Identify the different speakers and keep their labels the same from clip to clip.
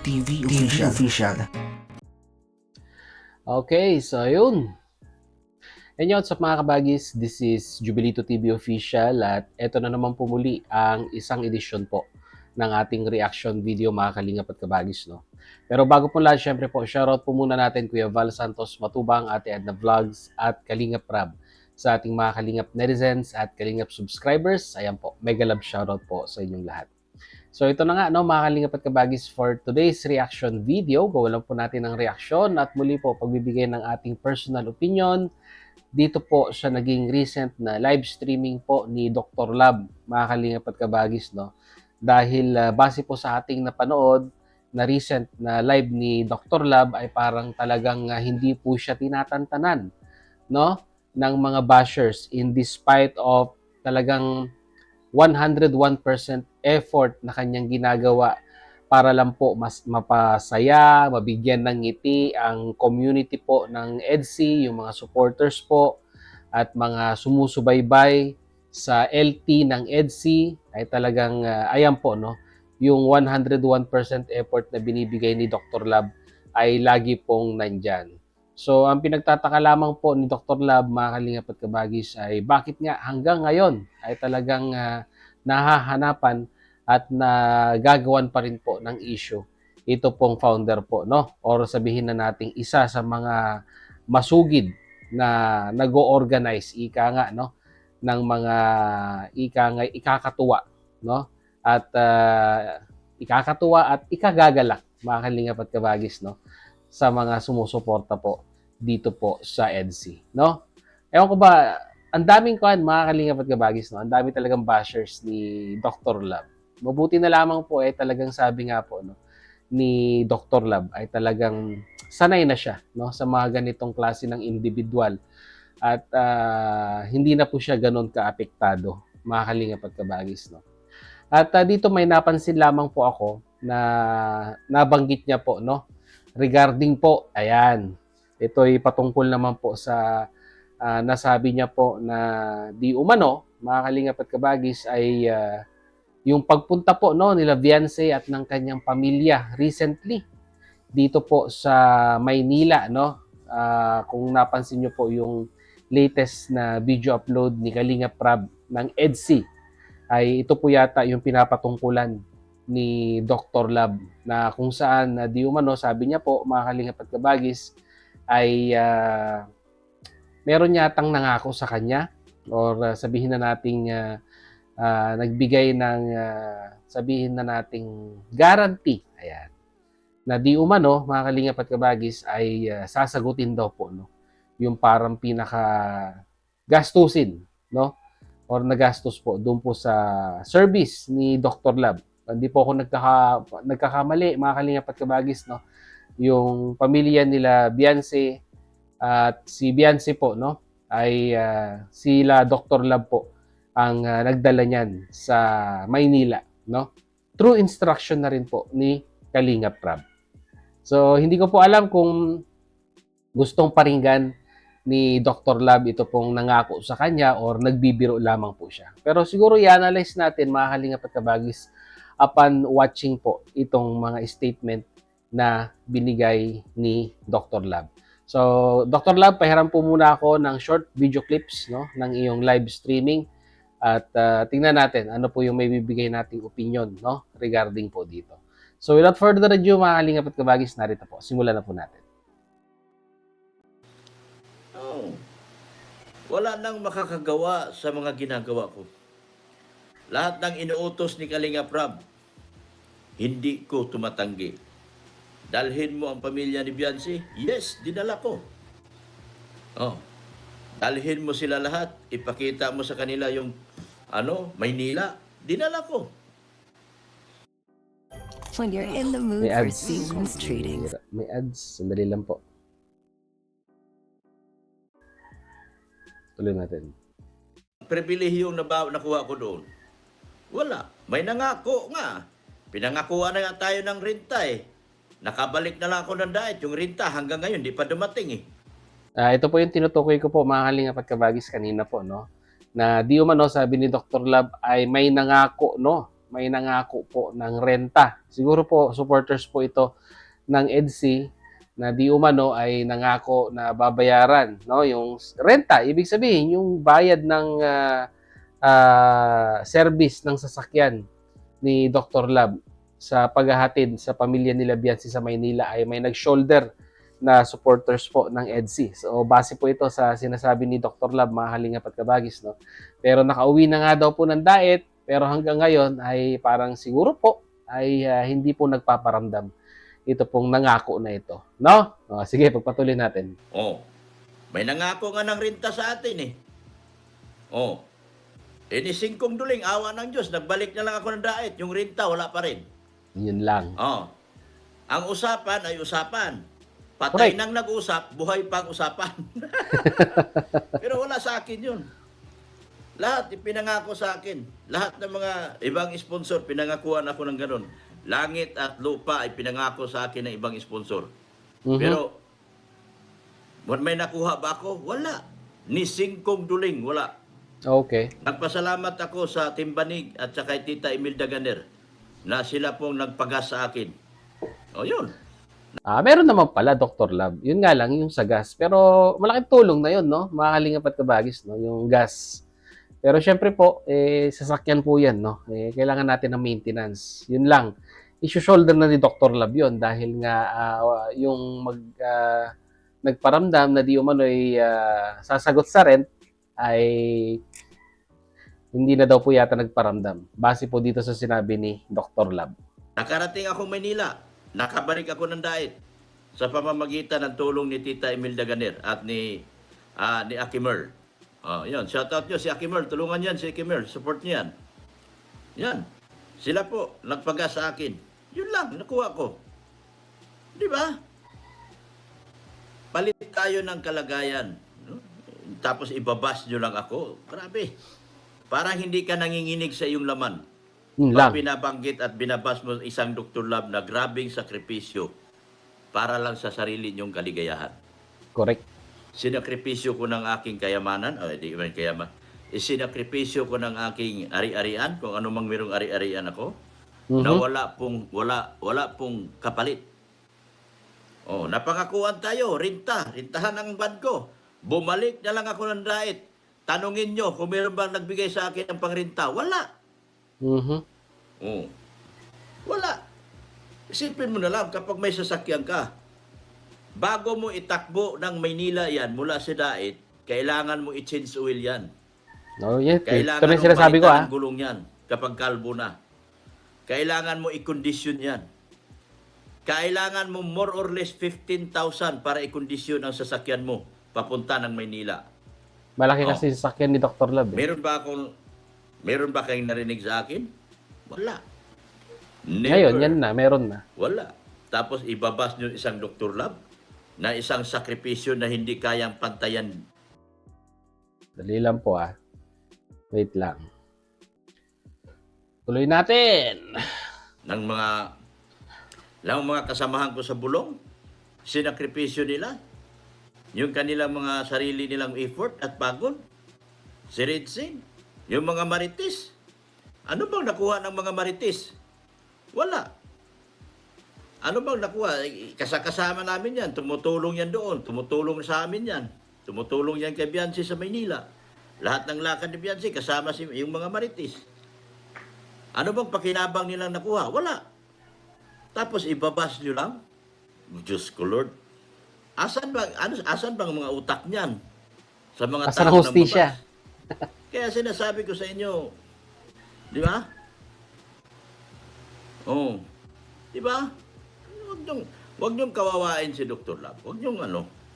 Speaker 1: TV Official.
Speaker 2: Okay, so yun. And yun, sa mga kabagis, this is Jubilito TV Official at eto na naman po muli ang isang edisyon po ng ating reaction video mga kalingap at kabagis. No? Pero bago po lahat, syempre po, shoutout po muna natin Kuya Val Santos Matubang, Ate Edna Vlogs at Kalingap Rab sa ating mga kalingap netizens at kalingap subscribers. Ayan po, mega love shoutout po sa inyong lahat. So ito na nga, no, mga kalingap at kabagis, for today's reaction video, gawa lang po natin ng reaction at muli po pagbibigay ng ating personal opinion. Dito po sa naging recent na live streaming po ni Dr. Lab, mga kalingap at kabagis, no? Dahil base po sa ating napanood na recent na live ni Dr. Lab ay parang talagang hindi po siya tinatantanan, no? Ng mga bashers in despite of talagang 101% effort na kanyang ginagawa para lang po mas mapasaya, mabigyan ng ngiti ang community po ng EDSI, yung mga supporters po at mga sumusubaybay sa LT ng EDSI ay talagang ayan po, no, yung 101% effort na binibigay ni Dr. Lab ay lagi pong nandyan. So ang pinagtataka lamang po ni Dr. Lab, mga kalingap at kabagis, ay bakit nga hanggang ngayon ay talagang nahahanapan at nagagawan pa rin po ng issue ito pong founder po, no? Or sabihin na nating isa sa mga masugid na nag-o-organize nga, no, ng mga ikakatuwa, no? At ikakatuwa at ikagagalak, mga kalingap at kabagis, no, sa mga sumusuporta po dito po sa EDSI, no? Ewan ko ba, ang daming mga kalingap at kabagis, no? Ang dami talagang bashers ni Dr. Lab. Mabuti na lamang po talagang sabi nga po, no, ni Dr. Lab ay talagang sanay na siya, no, sa mga ganitong klase ng individual at hindi na po siya ganoon kaapektado, mga kalingap at kabagis, no. At dito may napansin lamang po ako na nabanggit niya po, no, regarding po, ayan, ito'y patungkol naman po sa nasabi niya po na di umano, mga kalingap at kabagis, ay yung pagpunta po, no, nila Vianse at ng kanyang pamilya recently dito po sa Maynila, no. Kung napansin niyo po yung latest na video upload ni Kalingap Rab ng EDSI, ay ito po yata yung pinapatungkulan ni Dr. Lab na kung saan di umano, sabi niya po, mga kalingap at kabagis, ay meron yatang nangako sa kanya or sabihin na nating nagbigay ng sabihin na nating guarantee, ayan, na di umano, mga kalingap at kabagis, ay sasagutin daw po, no, yung parang pinaka gastusin, no, or nagastos po doon po sa service ni Dr. Lab. Hindi po ako nagkakamali, mga kalingap at kabagis, no, yung pamilya nila Vianse at si Vianse po, no, ay sila Dr. Lab po ang nagdala niyan sa Maynila, no? Through instruction na rin po ni Kalingap Rab. So, hindi ko po alam kung gustong paringgan ni Dr. Lab ito pong nangako sa kanya or nagbibiro lamang po siya. Pero siguro i-analyze natin, mga kalingap at kabagis, upon watching po itong mga statement na binigay ni Dr. Lab. So, Dr. Lab, pahiram po muna ako ng short video clips, no, ng iyong live streaming at tingnan natin ano po yung may bibigay nating opinion, no, regarding po dito. So, without further ado, mga kalingap at kabagis, narito po. Simulan na po natin.
Speaker 3: Oh, wala nang makakagawa sa mga ginagawa ko. Lahat ng inuutos ni Kalingap Rab, hindi ko tumatanggi. Dalhin mo ang pamilya ni Vianse? Yes, dinala ko. Oh, dalhin mo sila lahat, ipakita mo sa kanila yung Maynila, dinala ko.
Speaker 4: When you're in the mood
Speaker 2: May
Speaker 4: for
Speaker 2: ads.
Speaker 4: seamless trading.
Speaker 2: May ads. Sandali lang po. Tuloy natin.
Speaker 3: Pribilehiyong nakuha ko doon. Wala. May nangako nga. Pinangakuha na nga tayo ng renta eh. Nakabalik na lang ako ng diet. Yung renta hanggang ngayon, di pa dumating eh.
Speaker 2: Ito po yung tinutukoy ko po, mga kalingap at kabagis, kanina po, no, na di umano, sabi ni Dr. Lab, ay may nangako, no, may nangako po ng renta. Siguro po, supporters po ito ng EDSI na di umano ay nangako na babayaran, no? Yung renta, ibig sabihin, yung bayad ng service ng sasakyan ni Dr. Lab sa paghahatid sa pamilya nila Biansi sa Maynila ay may nag-shoulder na supporters po ng EDSI. So, base po ito sa sinasabi ni Dr. Lab, mga kalingap at kabagis, no? Pero nakauwi na nga daw po ng diet, pero hanggang ngayon ay parang siguro po ay hindi po nagpaparamdam ito pong nangako na ito. No? O, sige, pagpatuloy natin.
Speaker 3: Oh, may nangako nga ng renta sa atin eh. Oh, ni singkong duling, awa ng Diyos, nagbalik na lang ako ng diet. Yung renta, wala pa rin.
Speaker 2: Yun lang.
Speaker 3: Oh, ang usapan ay usapan. Patay
Speaker 2: Correct.
Speaker 3: nang nag-usap, buhay pang usapan. Pero wala sa akin yun. Lahat ipinangako sa akin. Lahat ng mga ibang sponsor, pinangakuan ako ng ganun. Langit at lupa ay pinangako sa akin ng ibang sponsor.
Speaker 2: Mhm.
Speaker 3: Pero, may nakuha ba ako? Wala. Ni singkong duling, wala.
Speaker 2: Okay.
Speaker 3: Nagpasalamat ako sa Timbanig at saka kay Tita Imelda Ganer na sila pong nagpagas sa akin. O yun.
Speaker 2: Meron naman pala, Dr. Lab. Yun nga lang, yung sa gas. Pero malaking tulong na yun, no? Mga kalingap at kabagis, no? Yung gas. Pero syempre po, sasakyan po yan, no? Kailangan natin ng maintenance. Yun lang. Issue-shoulder na ni Dr. Lab yun dahil nga yung nagparamdam na di umano ay sasagot sa rent ay hindi na daw po yata nagparamdam. Base po dito sa sinabi ni Dr. Lab.
Speaker 3: Nakarating ako Manila. Nakabalik ako ng diet sa pamamagitan ng tulong ni Tita Imelda Ganer at ni Aki Merl. Yun. Shout out nyo si Aki Merl. Tulungan yan si Aki Merl. Support niyo yan. Yan. Sila po nagpagas sa akin. Yun lang. Nakuha ko. Di ba? Palit tayo ng kalagayan. No? Tapos ibabas nyo lang ako. Grabe. Parang hindi ka nanginginig sa iyong laman.
Speaker 2: Yun
Speaker 3: Pag
Speaker 2: lang.
Speaker 3: binabanggit at binabas mo isang Dr. Lab na grabing sakripisyo para lang sa sarili niyong kaligayahan.
Speaker 2: Correct.
Speaker 3: Sinakripisyo ko ng aking kayamanan, di man kayaman. Sinakripisyo ko ng aking ari-arian, kung ano mang mayroong ari-arian ako, na wala pong kapalit. Napangakuan tayo, rintahan ang band ko. Bumalik na lang ako ng diet. Tanungin nyo kung mayroon bang nagbigay sa akin ng pangrinta. Wala.
Speaker 2: Mhm.
Speaker 3: Wala. Isipin mo na lang kapag may sasakyan ka. Bago mo itakbo ng Maynila yan mula sa Dait, kailangan mo i-change oil yan.
Speaker 2: No, yes. Ito
Speaker 3: Kailangan
Speaker 2: na
Speaker 3: mo
Speaker 2: sinasabi ko,
Speaker 3: palitan ang gulong yan kapag kalbo na. Kailangan mo i-condition yan. Kailangan mo more or less 15,000 para i-condition ang sasakyan mo papunta ng Maynila.
Speaker 2: Malaki kasi sasakyan ni Dr. Lab.
Speaker 3: Meron ba kayong narinig sa akin? Wala.
Speaker 2: Ngayon, yan na. Meron na.
Speaker 3: Wala. Tapos ibabas nyo isang Dr. Lab na isang sakripisyo na hindi kayang pantayan.
Speaker 2: Dali lang po Wait lang. Tuloy natin.
Speaker 3: Ng mga kasamahan ko sa bulong, sinakripisyo nila, yung kanilang mga sarili nilang effort at pagod, si Red Singh, yung mga marites. Ano bang nakuha ng mga marites? Wala. Ano bang nakuha? Kasama namin yan. Tumutulong yan doon. Tumutulong sa amin yan. Tumutulong yan kay Biansi sa Maynila. Lahat ng lakad ni Biansi, kasama yung mga marites. Ano bang pakinabang nilang nakuha? Wala. Tapos ibabas nyo lang? Diyos ko Lord. Asan bang mga utak niyan? Sa mga
Speaker 2: Asan ang
Speaker 3: tao ng
Speaker 2: hustisya?
Speaker 3: babas? Kaya sinasabi ko sa inyo, di ba? Di ba? Huwag niyong kawawain si Dr. Lab. Huwag niyong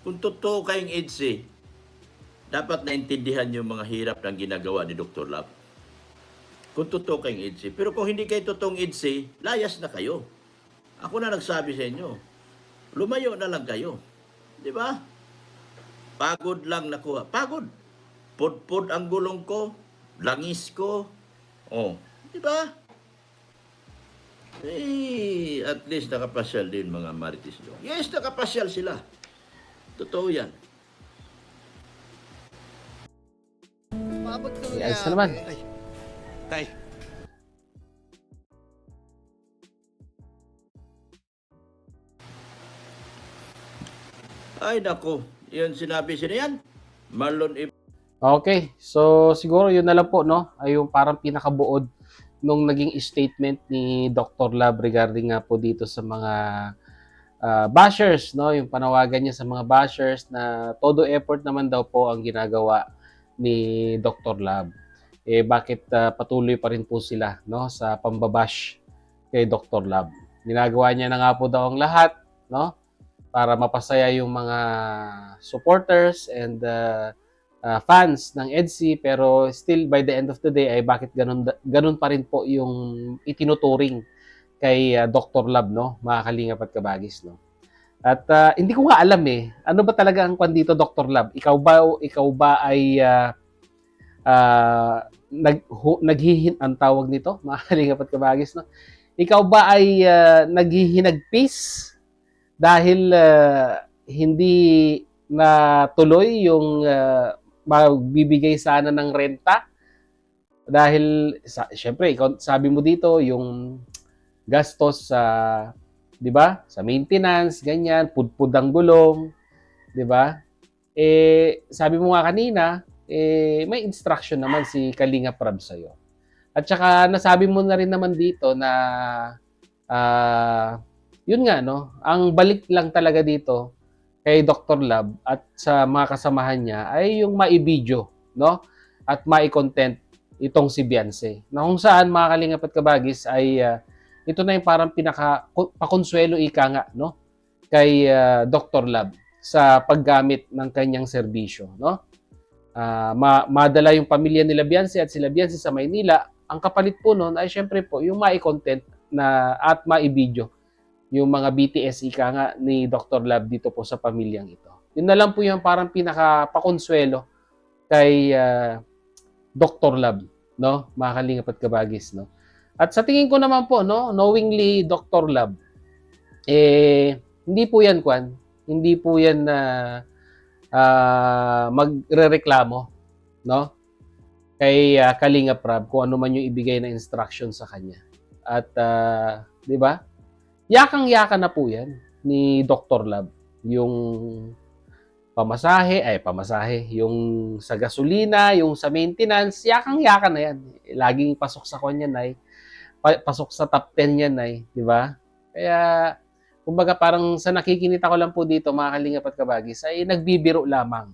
Speaker 3: kung totoo kayong EDSI, dapat naintindihan yung mga hirap ng ginagawa ni Dr. Lab. Kung totoo kayong EDSI. Pero kung hindi kayo totoong EDSI, layas na kayo. Ako na nagsabi sa inyo, lumayo na lang kayo. Di ba? Pagod lang nakuha. Pagod. Pudpud ang gulong ko, langis ko. Di ba? At least nakapasyal din mga marites doon. Yes, nakapasyal sila. Totoo yan.
Speaker 1: Maabot ka
Speaker 2: Yes, na naman.
Speaker 1: Tay.
Speaker 3: Ay nako, yun sinabi siya yan. Marlon
Speaker 2: Okay, so siguro yun na lang po, no? Ay yung parang pinakabuod nung naging statement ni Dr. Lab regarding nga po dito sa mga bashers, no? Yung panawagan niya sa mga bashers na todo effort naman daw po ang ginagawa ni Dr. Lab. Eh bakit patuloy pa rin po sila, no, sa pambabash kay Dr. Lab? Ginagawa niya na nga po daw ang lahat, no, para mapasaya yung mga supporters and fans ng EDSI, pero still by the end of the day ay bakit ganun pa rin po yung itinuturing kay Dr. Lab, no, mga kalingap at kabagis, no. At hindi ko nga alam ano ba talaga ang kwan dito, Dr. Lab? Ikaw ba ay ang tawag nito, mga kalingap at kabagis, no? Ikaw ba ay naghihinagpis dahil hindi na tuloy yung magbibigay sana ng renta? Dahil syempre, sabi mo dito yung gastos sa, 'di ba? Sa maintenance, ganyan, pudpud ang gulong, 'di ba? Eh sabi mo nga kanina, may instruction naman si Kalinga Prab sa'yo. At saka nasabi mo na rin naman dito na yun nga, no, ang balik lang talaga dito kay Dr. Lab at sa mga kasamahan niya ay yung maibidyo, no, at mai-content itong si Beyonce. Na kung saan, mga kalingap at kabagis, ay ito na yung parang pakonsuelo ika nga, no, kay Dr. Lab sa paggamit ng kanyang serbisyo, no. Madala yung pamilya nila Beyonce at sila Beyonce sa Maynila. Ang kapalit po noon ay syempre po yung mai-content na at mai-video yung mga BTS ika nga ni Dr. Lab dito po sa pamilyang ito. Yun na lang po yung parang pinaka-pakonsuelo kay Dr. Lab, no? Mga kalingap at kabagis, no? At sa tingin ko naman po, no, knowingly Dr. Lab, hindi po yan kwan, hindi po yan magrereklamo, no? Kay Kalinga Prab kung ano man yung ibigay na instruction sa kanya. At 'di ba? Yakang-yaka na po 'yan ni Dr. Lab yung pamasahe, yung sa gasolina, yung sa maintenance, yakang-yaka na 'yan. Laging pasok sa kanya nay, pasok sa top 10 yan nay, 'di ba? Kaya kumbaga parang sa nakikinita ko lang po dito, mga kalingap at kabagis, ay nagbibiro lamang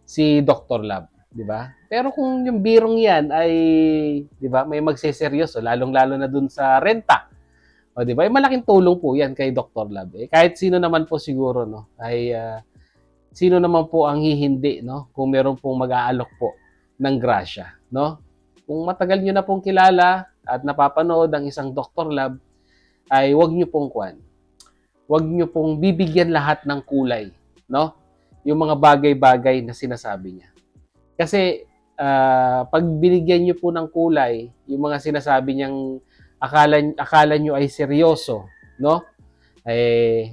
Speaker 2: si Dr. Lab, 'di ba? Pero kung yung birong 'yan ay, 'di ba, may magseseryoso, lalong-lalo na dun sa renta. O 'di ba? Malaking tulong po 'yan kay Dr. Lab. Kahit sino naman po siguro, no, ay sino naman po ang hihindi, no, kung meron pong mag-aalok po ng grasya, no? Kung matagal niyo na pong kilala at napapanood ang isang Dr. Lab, ay wag niyo pong kwan. Wag niyo pong bibigyan lahat ng kulay, no? Yung mga bagay-bagay na sinasabi niya. Kasi pag binigyan niyo po ng kulay, yung mga sinasabi niyang akala niyo ay seryoso, no?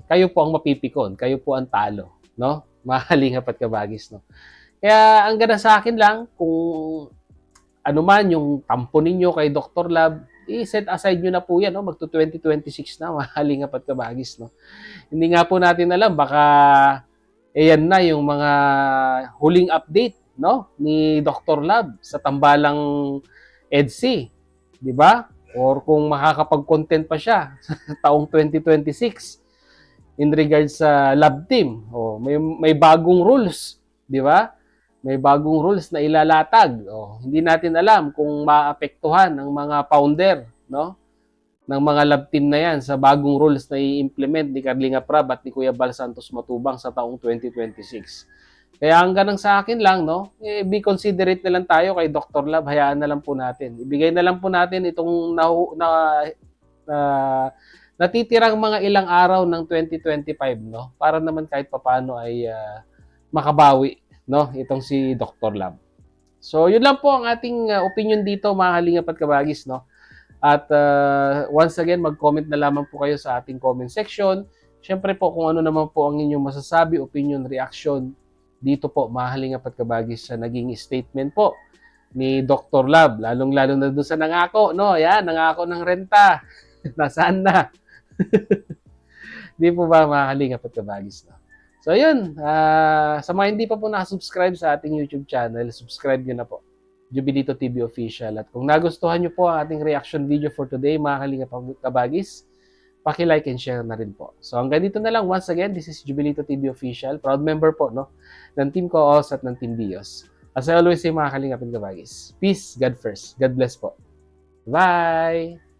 Speaker 2: Kayo po ang mapipikon, kayo po ang talo, no? Mahalingap at kabagis, no? Kaya ang ganda sa akin lang, kung ano man yung tampo ninyo kay Dr. Lab, i-set aside nyo na po yan, no? Magto-2026 na, mahalingap at kabagis, no? Hindi nga po natin alam, baka yan na yung mga huling update, no, ni Dr. Lab sa tambalang EDSI, di ba? Or kung makakapag-content pa siya sa taong 2026 in regards sa lab team. May bagong rules, di ba? May bagong rules na ilalatag. Hindi natin alam kung maapektuhan ng mga founder, no, ng mga lab team na yan sa bagong rules na i-implement ni Kalinga Prab at ni Kuya Bal Santos Matubang sa taong 2026. Kaya hanggang sa akin lang, no, be considerate na lang tayo kay Dr. Lab, hayaan na lang po natin. Ibigay na lang po natin itong natitirang mga ilang araw ng 2025, no, para naman kahit papaano ay makabawi, no, itong si Dr. Lab. So, yun lang po ang ating opinion dito, mga kalingap at kabagis, no. At once again, mag-comment na lamang po kayo sa ating comment section. Siyempre po, kung ano naman po ang inyong masasabi, opinion, reaction, dito po, mga kalingap at kabagis, sa naging statement po ni Dr. Lab, lalong-lalo na doon sa nangako, no, yan, nangako ng renta. Nasaan na? Di po ba, mga kalingap at kabagis, no? So, yun. Sa mga hindi pa po nakasubscribe sa ating YouTube channel, subscribe nyo na po. Jubilito TV Official. At kung nagustuhan nyo po ang ating reaction video for today, mga Kalingap Kabagis, paki-like and share na rin po. So, hanggang dito na lang. Once again, this is Jubilito TV Official. Proud member po, no? Ng Team Koos at ng Team Bios. As I always say, mga Kalingap Kabagis, peace, God first. God bless po. Bye!